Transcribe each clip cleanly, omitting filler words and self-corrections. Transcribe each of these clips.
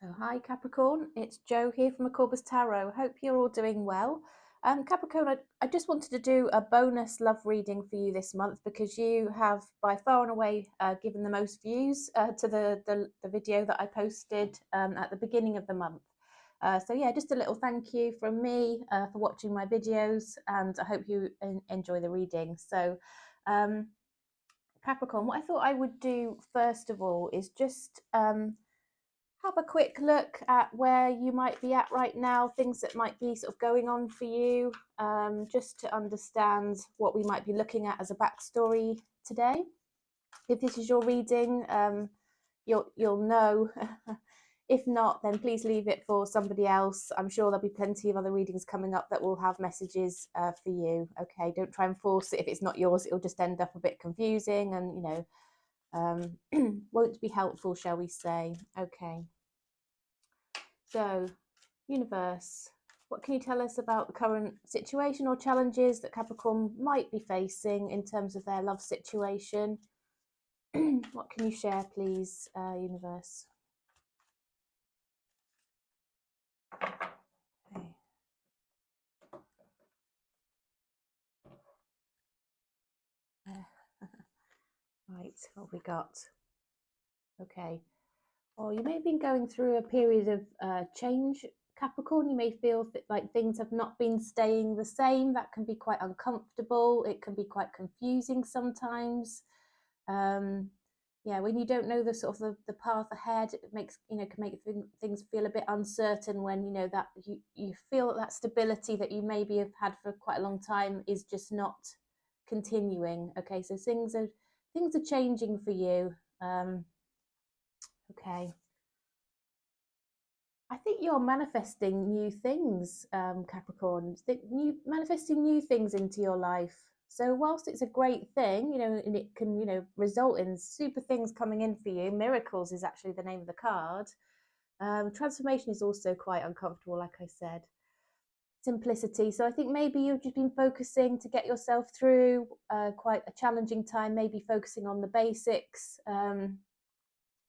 So hi Capricorn, it's Jo here from Capricorn Tarot. Hope you're all doing well. Capricorn, I just wanted to do a bonus love reading for you this month because you have by far and away given the most views to the video that I posted at the beginning of the month. So yeah, just a little thank you from me for watching my videos, and I hope you enjoy the reading. So Capricorn, what I thought I would do first of all is just have a quick look at where you might be at right now, things that might be sort of going on for you, just to understand what we might be looking at as a backstory today. If this is your reading, you'll know. If not, then please leave it for somebody else. I'm sure there'll be plenty of other readings coming up that will have messages for you. Okay, don't try and force it. If it's not yours, it'll just end up a bit confusing and, you know, won't be helpful, shall we say. Okay. So, universe, what can you tell us about the current situation or challenges that Capricorn might be facing in terms of their love situation? What can you share, please, universe? Okay. Right, what have we got? Okay. Or you may have been going through a period of change, Capricorn. You may feel like things have not been staying the same. That can be quite uncomfortable. It can be quite confusing sometimes. Yeah, when you don't know the sort of the path ahead, it makes, you know, can make things feel a bit uncertain when, you know, that you feel that that stability that you maybe have had for quite a long time is just not continuing. Okay, so things are changing for you. Okay. I think you're manifesting new things, Capricorn. Manifesting new things into your life. So whilst it's a great thing, you know, and it can, you know, result in super things coming in for you. Miracles is actually the name of the card. Transformation is also quite uncomfortable, like I said. Simplicity. So I think maybe you've just been focusing to get yourself through quite a challenging time. Maybe focusing on the basics.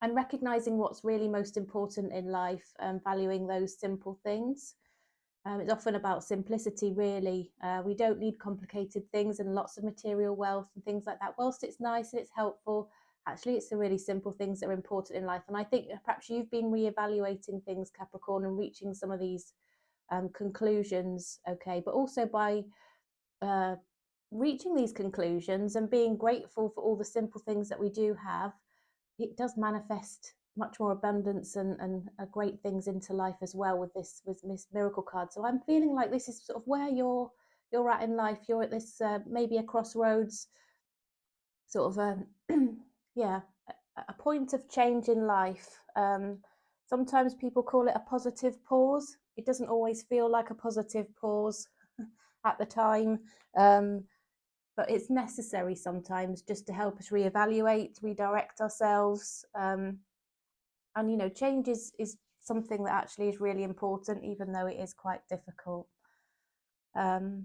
And recognizing what's really most important in life, valuing those simple things. It's often about simplicity, really. We don't need complicated things and lots of material wealth and things like that. Whilst it's nice and it's helpful, actually, it's the really simple things that are important in life. And I think perhaps you've been reevaluating things, Capricorn, and reaching some of these conclusions, okay, but also by reaching these conclusions and being grateful for all the simple things that we do have, it does manifest much more abundance and great things into life as well with this miracle card. So I'm feeling like this is sort of where you're at in life. You're at this maybe a crossroads, sort of yeah, a point of change in life. Sometimes people call it a positive pause. It doesn't always feel like a positive pause at the time. But it's necessary sometimes just to help us reevaluate, redirect ourselves. And, you know, change is something that actually is really important, even though it is quite difficult. All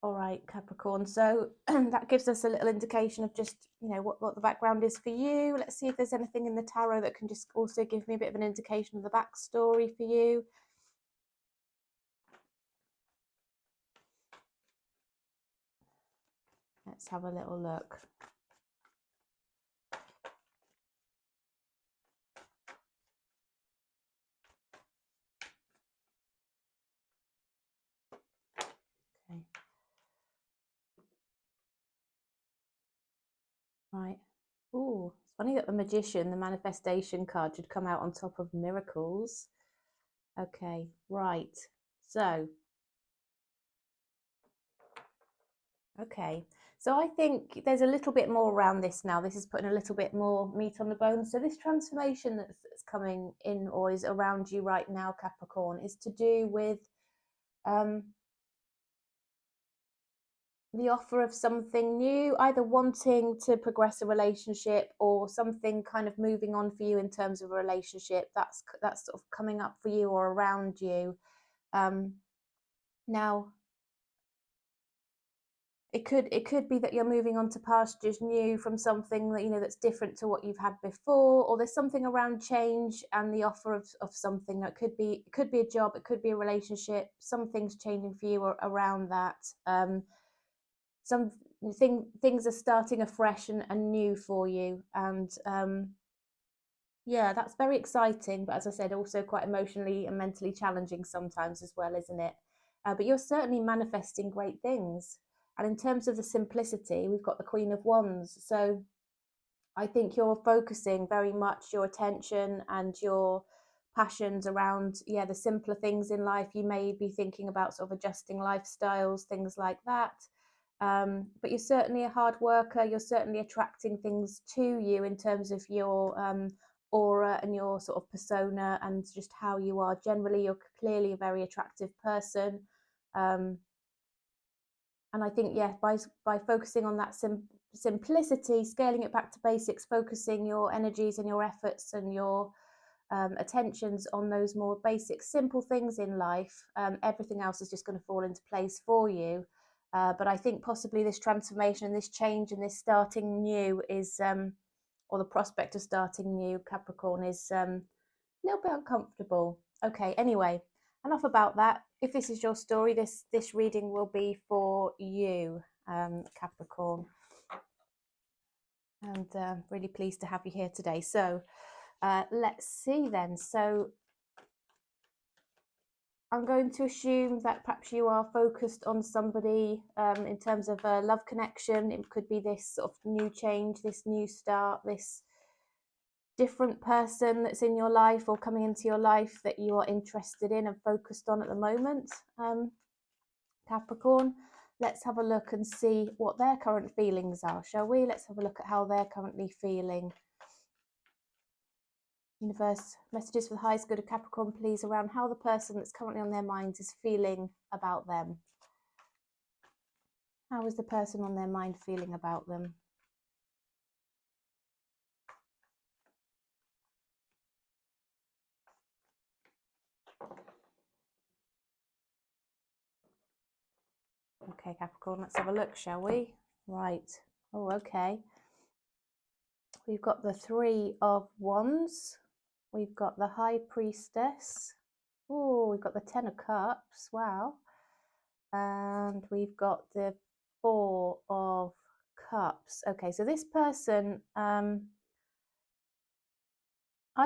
right, Capricorn. So that gives us a little indication of just, you know, what the background is for you. Let's see if there's anything in the tarot that can just also give me a bit of an indication of the backstory for you. Let's have a little look. Okay. Right. Oh, it's funny that the Magician, the manifestation card, should come out on top of Miracles. Okay, right. So, okay. So I think there's a little bit more around this now. This is putting a little bit more meat on the bone. So this transformation that's coming in or is around you right now, Capricorn, is to do with the offer of something new, either wanting to progress a relationship or something kind of moving on for you in terms of a relationship that's sort of coming up for you or around you. Now, it could be that you're moving on to pastures new from something that, you know, that's different to what you've had before, or there's something around change and the offer of something. That could be a job, it could be a relationship, something's changing for you around that. Some things are starting afresh and new for you, and yeah, that's very exciting, but as I said, also quite emotionally and mentally challenging sometimes as well, isn't it? But you're certainly manifesting great things. And in terms of the simplicity, we've got the Queen of Wands. So I think you're focusing very much your attention and your passions around, yeah, the simpler things in life. You may be thinking about sort of adjusting lifestyles, things like that. But you're certainly a hard worker. You're certainly attracting things to you in terms of your aura and your sort of persona and just how you are generally. You're clearly a very attractive person. And I think, yeah, by focusing on that simplicity, scaling it back to basics, focusing your energies and your efforts and your attentions on those more basic, simple things in life, everything else is just going to fall into place for you. But I think possibly this transformation and this change and this starting new is, or the prospect of starting new, Capricorn, is a little bit uncomfortable. Okay, anyway, enough about that. If this is your story, this reading will be for you, Capricorn. And really pleased to have you here today. So let's see then. So I'm going to assume that perhaps you are focused on somebody in terms of a love connection. It could be this sort of new change, this new start, this different person that's in your life or coming into your life that you are interested in and focused on at the moment, Capricorn. Let's have a look and see what their current feelings are, shall we? Let's have a look at how they're currently feeling. Universe, messages for the highest good of Capricorn, please, around how the person that's currently on their minds is feeling about them. How is the person on their mind feeling about them? Okay, Capricorn, let's have a look, shall we? Right. Oh, okay. We've got the Three of Wands. We've got the High Priestess. Oh, we've got the Ten of Cups. Wow. And we've got the Four of Cups. Okay, so this person, I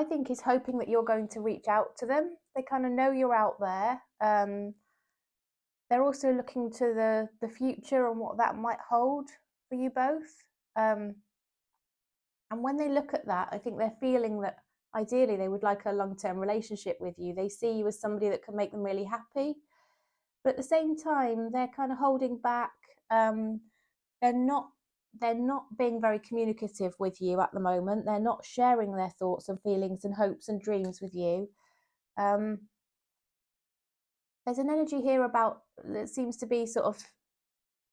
think, is hoping that you're going to reach out to them. They kind of know you're out there. They're also looking to the future and what that might hold for you both. And when they look at that, I think they're feeling that ideally they would like a long-term relationship with you. They see you as somebody that can make them really happy. But at the same time, they're kind of holding back. They're not being very communicative with you at the moment. They're not sharing their thoughts and feelings and hopes and dreams with you. There's an energy here about, it seems to be sort of,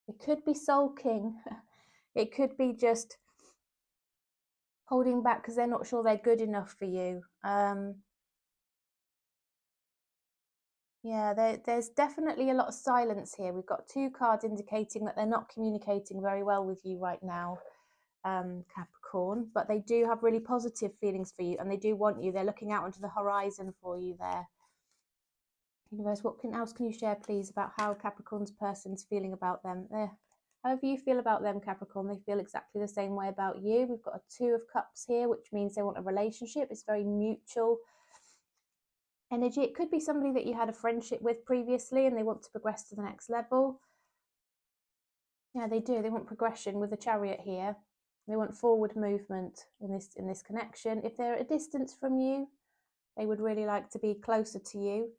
it could be sulking. It could be just holding back because they're not sure they're good enough for you. Yeah, there's definitely a lot of silence here. We've got two cards indicating that they're not communicating very well with you right now, Capricorn, but they do have really positive feelings for you and they do want you. They're looking out onto the horizon for you there. Universe, what else can you share, please, about how Capricorn's person's feeling about them? However you feel about them, Capricorn, they feel exactly the same way about you. We've got a Two of Cups here, which means they want a relationship. It's very mutual energy. It could be somebody that you had a friendship with previously and they want to progress to the next level. Yeah, they do. They want progression with the Chariot here. They want forward movement in this connection. If they're at a distance from you, they would really like to be closer to you.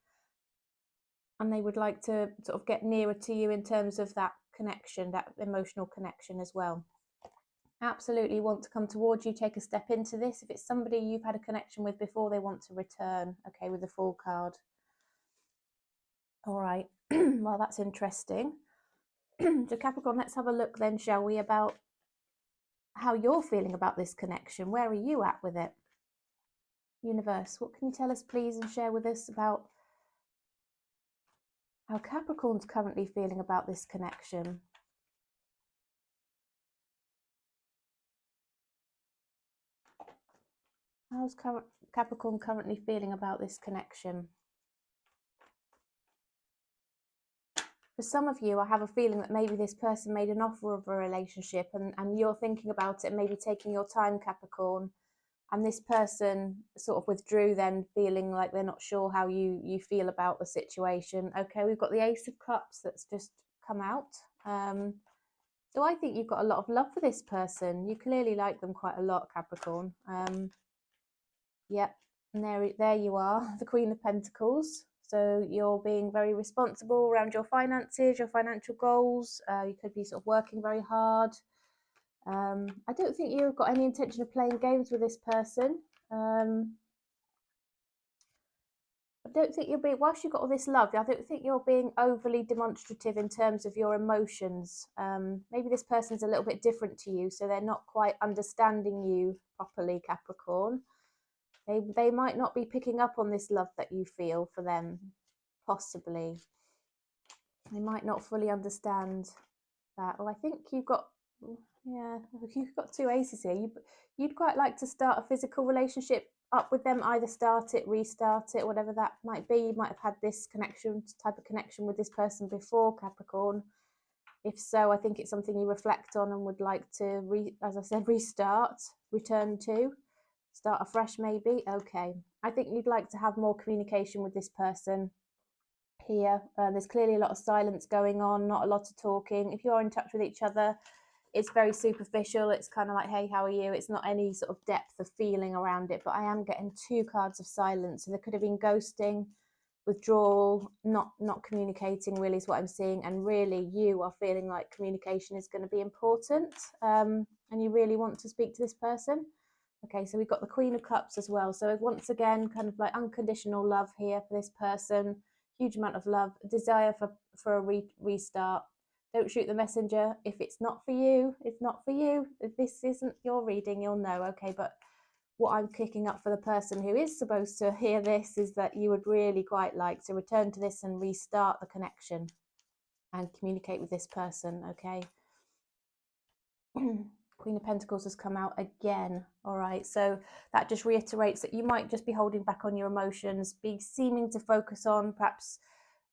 And they would like to sort of get nearer to you in terms of that connection, that emotional connection as well. Absolutely want to come towards you, take a step into this. If it's somebody you've had a connection with before, they want to return. Okay, with the Fool card. All right, well, that's interesting. So Capricorn, let's have a look then, shall we, about how you're feeling about this connection. Where are you at with it? Universe, what can you tell us, please, and share with us about how Capricorn's currently feeling about this connection? How's Capricorn currently feeling about this connection? For some of you, I have a feeling that maybe this person made an offer of a relationship and you're thinking about it and maybe taking your time, Capricorn. And this person sort of withdrew then, feeling like they're not sure how you feel about the situation. Okay, we've got the Ace of Cups that's just come out. So I think you've got a lot of love for this person. You clearly like them quite a lot, Capricorn. Yep, and there you are, the Queen of Pentacles. So you're being very responsible around your finances, your financial goals. You could be sort of working very hard. I don't think you've got any intention of playing games with this person. I don't think you'll be, whilst you've got all this love, I don't think you're being overly demonstrative in terms of your emotions. Maybe this person's a little bit different to you, so they're not quite understanding you properly, Capricorn. They might not be picking up on this love that you feel for them, possibly. They might not fully understand that. Well, I think you've got, yeah, you've got two aces here. You'd quite like to start a physical relationship up with them, either start it, restart it, whatever that might be. You might have had this type of connection with this person before, Capricorn. If so, I think it's something you reflect on and would like to, as I said, restart, return to, start afresh maybe. Okay, I think you'd like to have more communication with this person here. There's clearly a lot of silence going on, not a lot of talking. If you're in touch with each other, it's very superficial. It's kind of like, hey, how are you? It's not any sort of depth of feeling around it. But I am getting two cards of silence. So there could have been ghosting, withdrawal, not communicating really is what I'm seeing. And really you are feeling like communication is going to be important, and you really want to speak to this person. Okay, so we've got the Queen of Cups as well. So once again, kind of like unconditional love here for this person. Huge amount of love, desire for a restart. Don't shoot the messenger. If it's not for you, it's not for you. If this isn't your reading, you'll know. Okay, but what I'm kicking up for the person who is supposed to hear this is that you would really quite like to return to this and restart the connection and communicate with this person. Okay. Queen of Pentacles has come out again. All right, so that just reiterates that you might just be holding back on your emotions, be seeming to focus on perhaps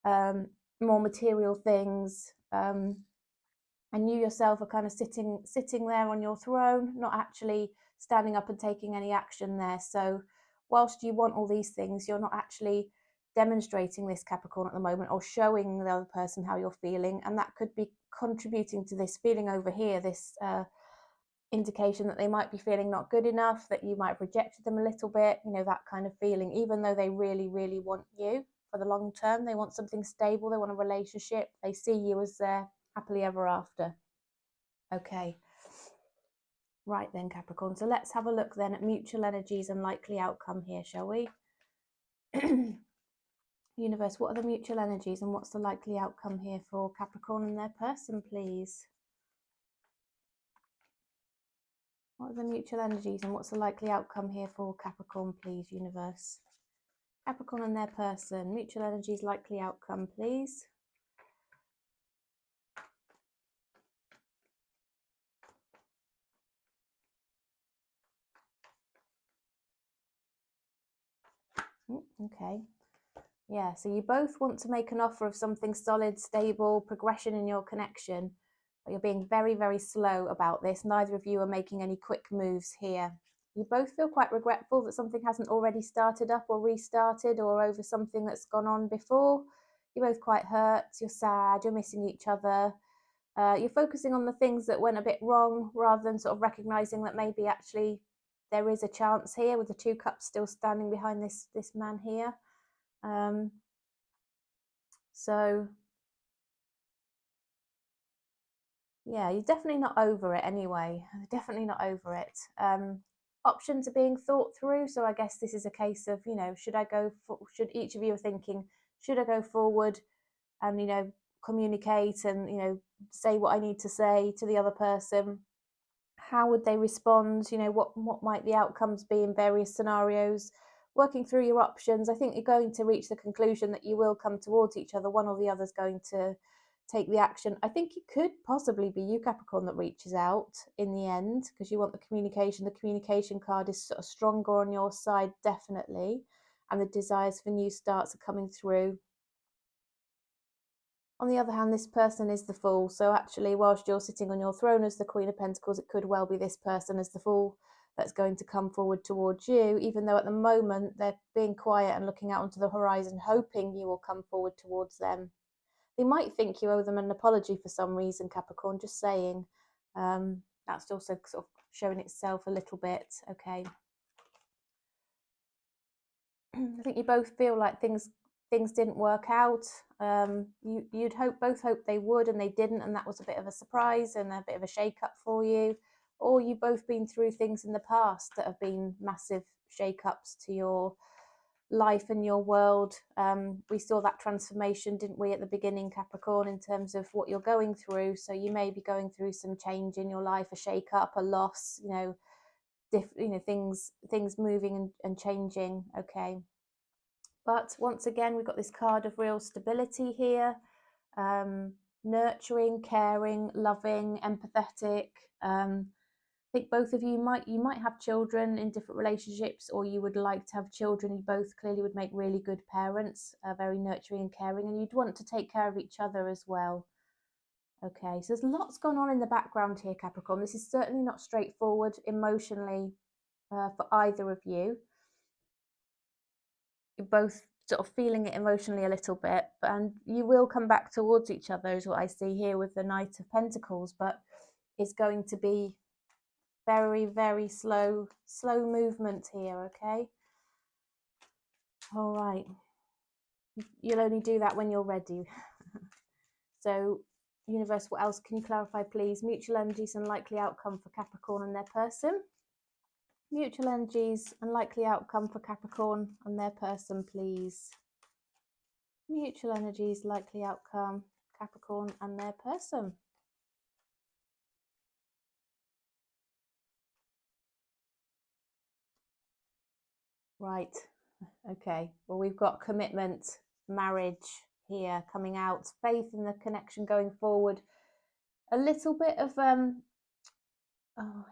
more material things, and you yourself are kind of sitting there on your throne, not actually standing up and taking any action there. So whilst you want all these things, you're not actually demonstrating this, Capricorn, at the moment, or showing the other person how you're feeling, and that could be contributing to this feeling over here, this indication that they might be feeling not good enough, that you might have rejected them a little bit, you know, that kind of feeling, even though they really, really want you for the long term. They want something stable, they want a relationship, they see you as their happily ever after. Okay. Right then, Capricorn. So let's have a look then at mutual energies and likely outcome here, shall we? Universe, what are the mutual energies and what's the likely outcome here for Capricorn and their person, please? What are the mutual energies and what's the likely outcome here for Capricorn, please, Universe? Capricorn and their person, mutual energies, likely outcome, please. Okay. Yeah, so you both want to make an offer of something solid, stable, progression in your connection, but you're being very, very slow about this. Neither of you are making any quick moves here. You both feel quite regretful that something hasn't already started up or restarted, or over something that's gone on before. You're both quite hurt, you're sad, you're missing each other. You're focusing on the things that went a bit wrong rather than sort of recognizing that maybe actually there is a chance here, with the two cups still standing behind this man here. So yeah, you're definitely not over it anyway. Definitely not over it. Options are being thought through. So I guess this is a case of, you know, should each of you are thinking, should I go forward and, you know, communicate and, you know, say what I need to say to the other person? How would they respond? You know, what might the outcomes be in various scenarios? Working through your options, I think you're going to reach the conclusion that you will come towards each other. One or the other is going to take the action. I think it could possibly be you, Capricorn, that reaches out in the end, because you want the communication. The communication card is sort of stronger on your side, definitely, and the desires for new starts are coming through. On the other hand, this person is the Fool, so actually, whilst you're sitting on your throne as the Queen of Pentacles, it could well be this person as the Fool that's going to come forward towards you, even though at the moment they're being quiet and looking out onto the horizon, hoping you will come forward towards them. They might think you owe them an apology for some reason, Capricorn, just saying. That's also sort of showing itself a little bit. Okay. I think you both feel like things didn't work out. You'd both hope they would, and they didn't, and that was a bit of a surprise and a bit of a shake-up for you. Or you've both been through things in the past that have been massive shake-ups to your life and your world. We saw that transformation, didn't we, at the beginning, Capricorn, in terms of what you're going through. So you may be going through some change in your life, a shake-up, a loss, things moving and changing. Okay. But once again, we've got this card of real stability here. Nurturing, caring, loving, empathetic. I think both of you might have children in different relationships, or you would like to have children. You both clearly would make really good parents, very nurturing and caring, and you'd want to take care of each other as well. Okay, so there's lots going on in the background here, Capricorn. This is certainly not straightforward emotionally for either of you. You're both sort of feeling it emotionally a little bit, and you will come back towards each other, is what I see here with the Knight of Pentacles, but it's going to be very, very slow movement here. Okay. All right. You'll only do that when you're ready. So, universe, what else can you clarify, please? Mutual energies and likely outcome for Capricorn and their person. Mutual energies and likely outcome for Capricorn and their person, please. Mutual energies, likely outcome, Capricorn and their person. Right. Okay. Well, we've got commitment, marriage here coming out, faith in the connection going forward. A little bit of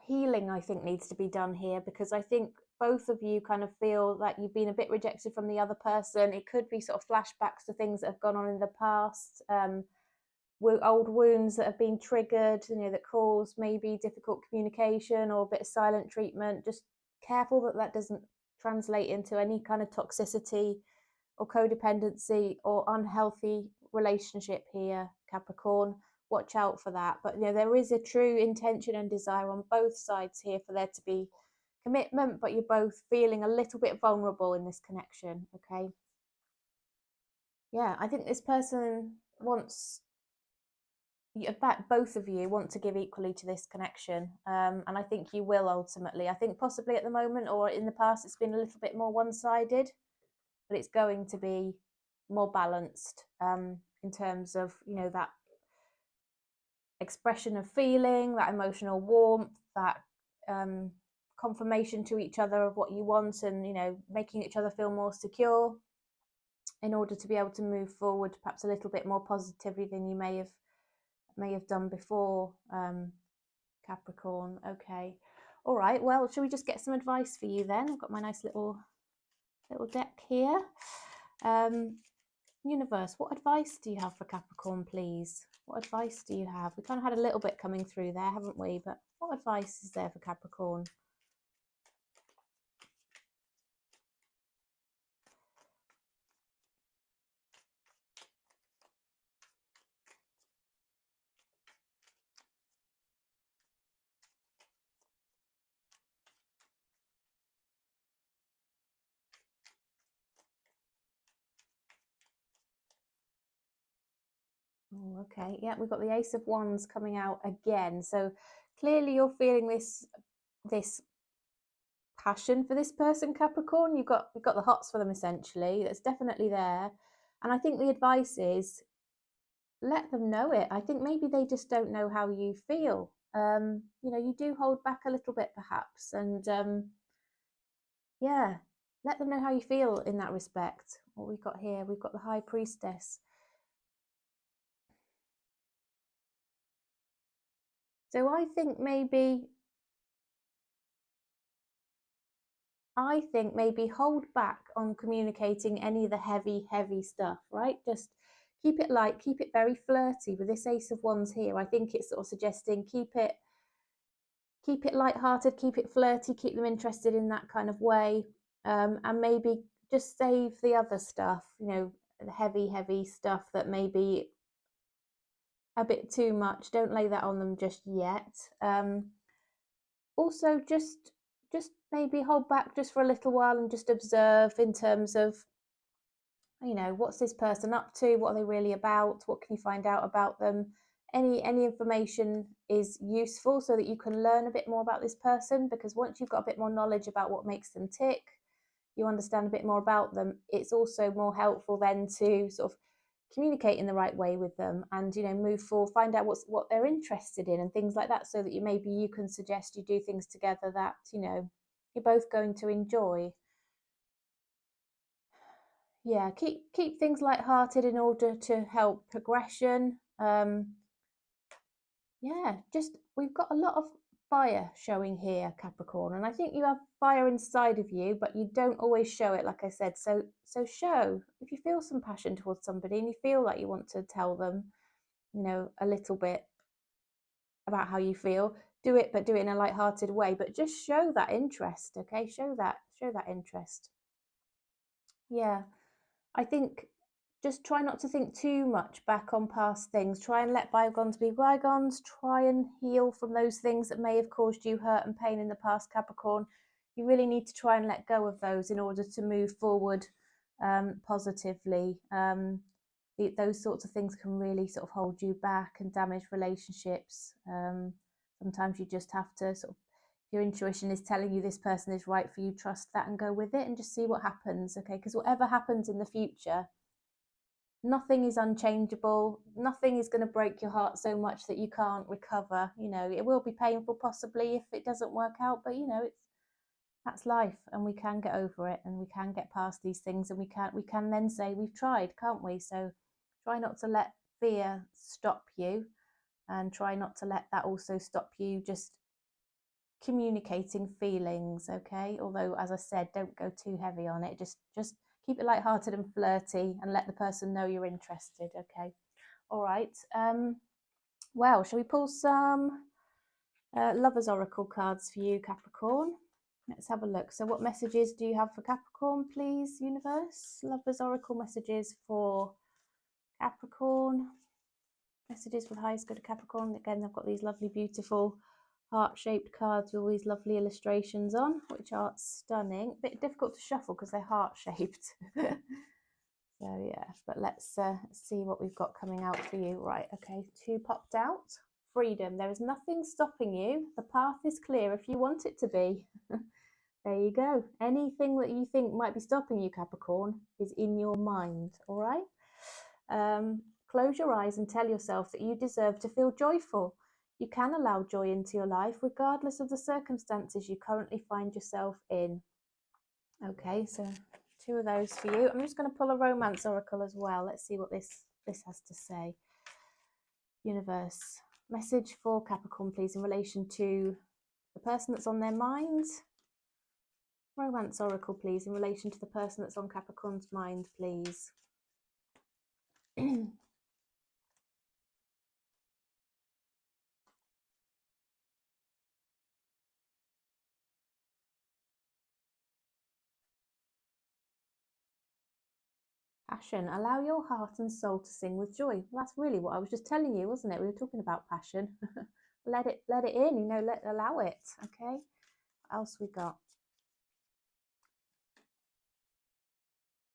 healing, I think, needs to be done here, because I think both of you kind of feel that you've been a bit rejected from the other person. It could be sort of flashbacks to things that have gone on in the past, old wounds that have been triggered, that cause maybe difficult communication or a bit of silent treatment. Just careful that doesn't translate into any kind of toxicity or codependency or unhealthy relationship here, Capricorn. Watch out for that. But there is a true intention and desire on both sides here for there to be commitment, but you're both feeling a little bit vulnerable in this connection. Okay. Yeah, I think this person wants, in fact, both of you want to give equally to this connection, and I think you will ultimately. I think possibly at the moment or in the past it's been a little bit more one-sided, but it's going to be more balanced in terms of that expression of feeling, that emotional warmth, that confirmation to each other of what you want, and making each other feel more secure in order to be able to move forward perhaps a little bit more positively than you may have done before, Capricorn. Okay. All right, well, shall we just get some advice for you then? I've got my nice little deck here. Universe, what advice do you have for Capricorn, please? What advice do you have? We kind of had a little bit coming through there, haven't we? But what advice is there for Capricorn? Oh, okay. Yeah, we've got the Ace of Wands coming out again. So clearly you're feeling this passion for this person, Capricorn. You've got the hots for them, essentially. That's definitely there. And I think the advice is let them know it. I think maybe they just don't know how you feel. You do hold back a little bit perhaps, and yeah, let them know how you feel in that respect. What we've got here, we've got the High Priestess. So I think maybe hold back on communicating any of the heavy stuff, right? Just keep it light, keep it very flirty. With this Ace of Wands here, I think it's sort of suggesting keep it light-hearted, keep it flirty, keep them interested in that kind of way, and maybe just save the other stuff, the heavy stuff that may be a bit too much. Don't lay that on them just yet. Also, just maybe hold back just for a little while and just observe in terms of, what's this person up to? What are they really about? What can you find out about them? Any information is useful so that you can learn a bit more about this person, because once you've got a bit more knowledge about what makes them tick, you understand a bit more about them, it's also more helpful then to sort of communicate in the right way with them and move forward, find out what they're interested in and things like that, so that you can suggest you do things together that you're both going to enjoy. Yeah, keep things light-hearted in order to help progression. Yeah, just we've got a lot of fire showing here, Capricorn, and I think you have fire inside of you, but you don't always show it, like I said. So show if you feel some passion towards somebody and you feel like you want to tell them, a little bit about how you feel. Do it, but do it in a light-hearted way. But just show that interest, okay? Show that interest. Yeah. I think just try not to think too much back on past things. Try and let bygones be bygones. Try and heal from those things that may have caused you hurt and pain in the past, Capricorn. You really need to try and let go of those in order to move forward positively. Those sorts of things can really sort of hold you back and damage relationships. Sometimes you just have to sort of, your intuition is telling you this person is right for you, trust that and go with it and just see what happens, okay? Because whatever happens in the future, nothing is unchangeable. Nothing is going to break your heart so much that you can't recover. It will be painful possibly if it doesn't work out, but that's life, and we can get over it and we can get past these things, and we can then say we've tried, can't we? So try not to let fear stop you, and try not to let that also stop you just communicating feelings, okay? Although, as I said, don't go too heavy on it. Just keep it light-hearted and flirty and let the person know you're interested, okay? All right. Well, shall we pull some Lovers Oracle cards for you, Capricorn? Let's have a look. So what messages do you have for Capricorn, please, universe? Lovers Oracle messages for Capricorn. Messages for the highest good of Capricorn. Again, they've got these lovely, beautiful heart-shaped cards with all these lovely illustrations on, which are stunning. A bit difficult to shuffle because they're heart-shaped. So yeah, but let's see what we've got coming out for you. Right, okay, 2 popped out. Freedom. There is nothing stopping you. The path is clear if you want it to be. There you go. Anything that you think might be stopping you, Capricorn, is in your mind, all right? Close your eyes and tell yourself that you deserve to feel joyful. You can allow joy into your life regardless of the circumstances you currently find yourself in. Okay, so 2 of those for you. I'm just going to pull a romance oracle as well. Let's see what this has to say. Universe, message for Capricorn, please, in relation to the person that's on their minds. Romance oracle, please, in relation to the person that's on Capricorn's mind, please. Passion. Allow your heart and soul to sing with joy. Well, that's really what I was just telling you, wasn't it? We were talking about passion. let it in, allow it. Okay. What else we got?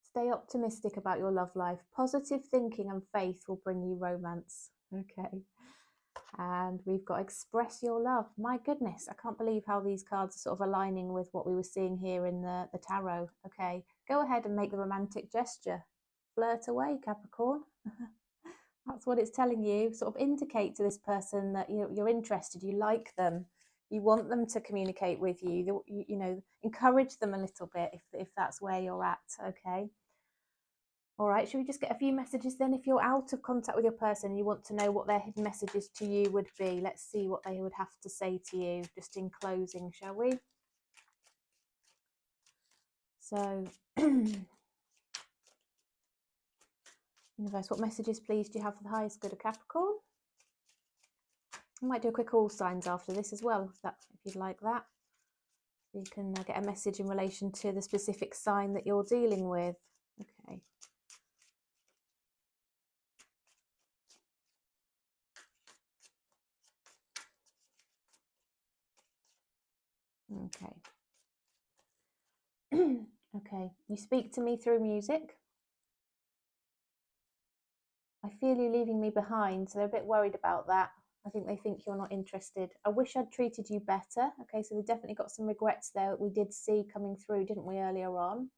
Stay optimistic about your love life. Positive thinking and faith will bring you romance. Okay. And we've got express your love. My goodness, I can't believe how these cards are sort of aligning with what we were seeing here in the tarot. Okay, go ahead and make the romantic gesture. Flirt away, Capricorn. That's what it's telling you. Sort of indicate to this person that you're interested, you like them, you want them to communicate with you. Encourage them a little bit if that's where you're at. Okay. All right, should we just get a few messages then? If you're out of contact with your person and you want to know what their hidden messages to you would be, let's see what they would have to say to you just in closing, shall we? So, universe, what messages, please, do you have for the highest good of Capricorn? I might do a quick all signs after this as well, if you'd like that. You can get a message in relation to the specific sign that you're dealing with. Okay. Okay. Okay. You speak to me through music. I feel you leaving me behind, so they're a bit worried about that. I think they think you're not interested. I wish I'd treated you better. Okay, so they've definitely got some regrets there that we did see coming through, didn't we, earlier on?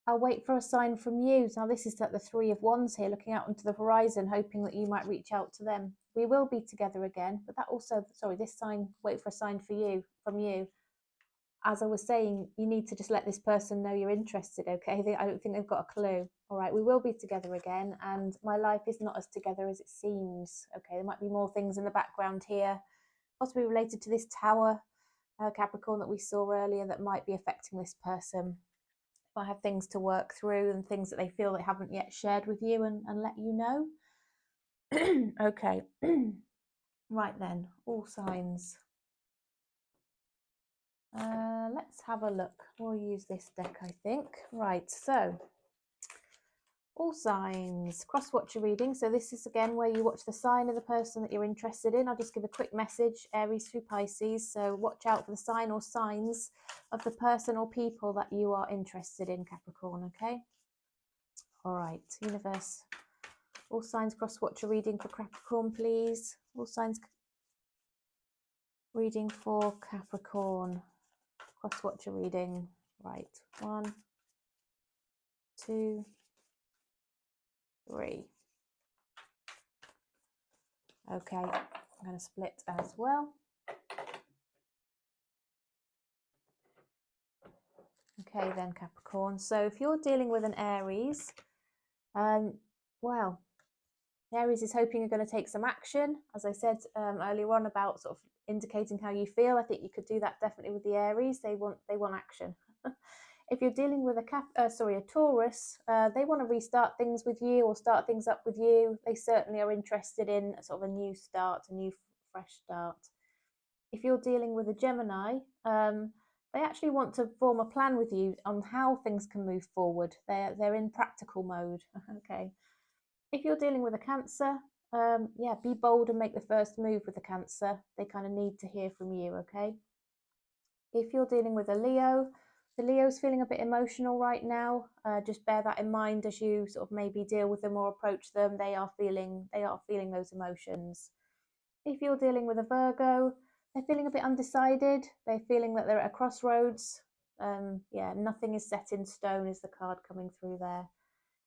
I'll wait for a sign from you. Now this is like the Three of Wands here, looking out into the horizon, hoping that you might reach out to them. We will be together again, but that also, sorry, this sign, wait for a sign for you, from you. As I was saying, you need to just let this person know you're interested, okay? I don't think they've got a clue. All right, we will be together again, and my life is not as together as it seems, okay? There might be more things in the background here, possibly related to this tower, Capricorn, that we saw earlier that might be affecting this person. I have things to work through and things that they feel they haven't yet shared with you and let you know. Okay. Right then, all signs. Let's have a look. We'll use this deck, I think. Right, so all signs, cross-watcher reading. So this is again where you watch the sign of the person that you're interested in. I'll just give a quick message, Aries through Pisces. So watch out for the sign or signs of the person or people that you are interested in, Capricorn, okay? All right, universe. All signs cross-watcher reading for Capricorn, please. All signs reading for Capricorn. Cross-watcher reading. Right, 1, 2, 3. Okay, I'm going to split as well. Okay then, Capricorn. So if you're dealing with an Aries, well, Aries is hoping you're going to take some action. As I said earlier on about sort of indicating how you feel, I think you could do that definitely with the Aries. They want action. If you're dealing with a Taurus, they want to restart things with you or start things up with you. They certainly are interested in sort of a new start, a new fresh start. If you're dealing with a Gemini, they actually want to form a plan with you on how things can move forward. They're in practical mode. Okay. If you're dealing with a Cancer, yeah, be bold and make the first move with the Cancer. They kind of need to hear from you, okay? If you're dealing with a Leo, the Leo's feeling a bit emotional right now. Just bear that in mind as you sort of maybe deal with them or approach them. They are feeling those emotions. If you're dealing with a Virgo, they're feeling a bit undecided. They're feeling that they're at a crossroads. Yeah, nothing is set in stone is the card coming through there.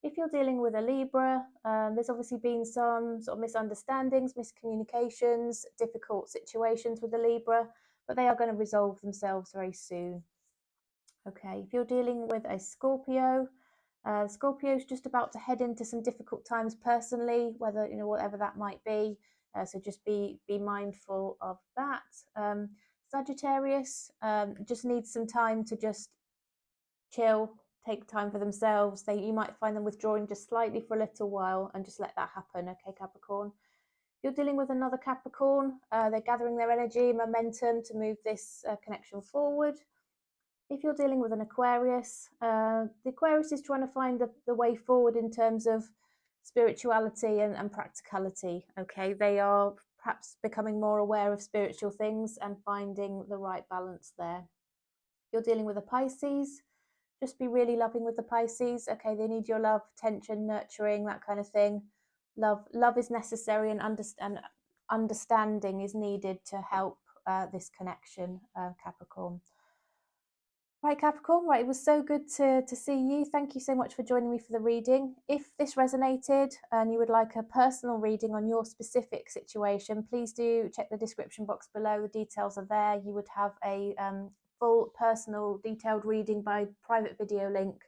If you're dealing with a Libra, there's obviously been some sort of misunderstandings, miscommunications, difficult situations with the Libra, but they are going to resolve themselves very soon. Okay, if you're dealing with a Scorpio, Scorpio is just about to head into some difficult times personally, whatever that might be. So just be mindful of that. Sagittarius just needs some time to just chill, take time for themselves. You might find them withdrawing just slightly for a little while and just let that happen, okay, Capricorn? If you're dealing with another Capricorn, they're gathering their energy, momentum to move this connection forward. If you're dealing with an Aquarius, the Aquarius is trying to find the way forward in terms of spirituality and practicality, okay? They are perhaps becoming more aware of spiritual things and finding the right balance there. If you're dealing with a Pisces, just be really loving with the Pisces, okay? They need your love, attention, nurturing, that kind of thing. Love is necessary, and understanding is needed to help this connection, Capricorn. Right, Capricorn, right, it was so good to see you. Thank you so much for joining me for the reading. If this resonated and you would like a personal reading on your specific situation, please do check the description box below. The details are there. You would have a full personal detailed reading by private video link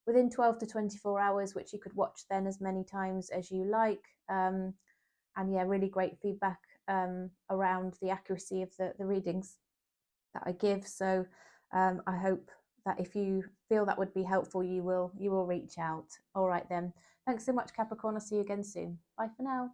within 12 to 24 hours, which you could watch then as many times as you like. And yeah, really great feedback around the accuracy of the readings that I give. So I hope that if you feel that would be helpful, you will reach out. All right then. Thanks so much, Capricorn. I'll see you again soon. Bye for now.